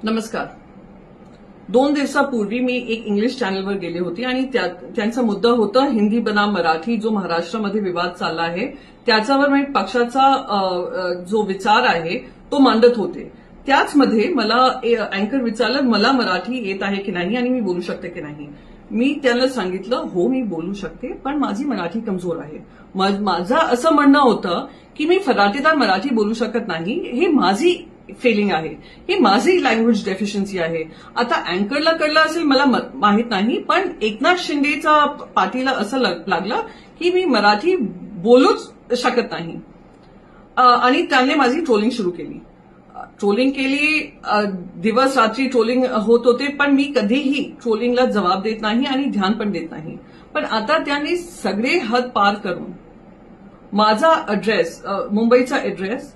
नमस्कार. 2 दिवसापूर्वी मी एक इंग्लिश चॅनलवर गेले होते आणि त्यांचा मुद्दा होता हिंदी बनाम मराठी, जो महाराष्ट्रामध्ये विवाद चालला आहे त्याच्यावर मी पक्षाचा जो विचार आहे तो मांडत होते. त्याचमध्ये मला अँकर विचारलं मला मराठी येत आहे की नाही आणि मी बोलू शकते की नाही. मी त्यांना सांगितलं हो मी बोलू शकते, पण माझी मराठी कमजोर आहे. माझं असं म्हणणं होतं की मी फराटेदार मराठी बोलू शकत नाही, हे माझी फेलिंग आहे, ही माझी लँग्वेज डेफिशियन्सी आहे. आता अँकरला कळलं असेल मला माहित नाही, पण एकनाथ शिंदेचा पाठीला असं लागलं की मी मराठी बोलूच शकत नाही आणि त्याने माझी ट्रोलिंग सुरू केली. दिवस रात्री ट्रोलिंग होत होते, पण मी कधीही ट्रोलिंगला जबाब देत नाही आणि ध्यान पण देत नाही. पण आता त्यांनी सगळे हद पार करून माझा ऍड्रेस, मुंबईचा ऍड्रेस,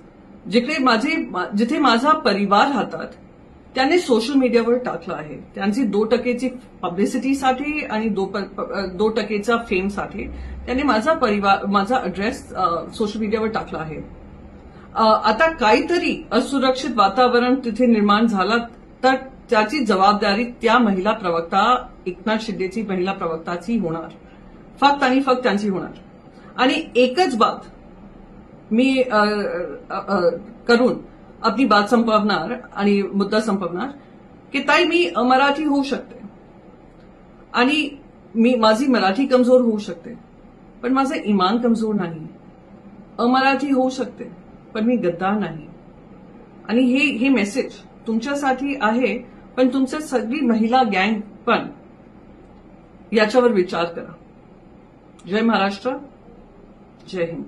जिथे माझा परिवार राहतात, त्यांनी सोशल मीडियावर टाकलं आहे. त्यांची 2% पब्लिसिटीसाठी आणि 2% फेमसाठी त्यांनी माझा ऍड्रेस सोशल मीडियावर टाकला आहे. आता काहीतरी असुरक्षित वातावरण तिथे निर्माण झालं तर त्याची जबाबदारी त्या महिला प्रवक्ता, एकनाथ शिंदेची महिला प्रवक्ताची होणार, फक्त आणि फक्त त्यांची होणार. आणि एकच बात मी करून आपली बात संपवणार आणि मुद्दा संपवणार की ताई मी अमराठी होऊ शकते आणि माझी मराठी कमजोर होऊ शकते, पण माझं इमान कमजोर नाही. अमराठी होऊ शकते पण मी गद्दार नाही. आणि हे मेसेज तुमच्यासाठी आहे, पण तुमच्या सगळी महिला गँग पण याच्यावर विचार करा. जय महाराष्ट्र, जय हिंद.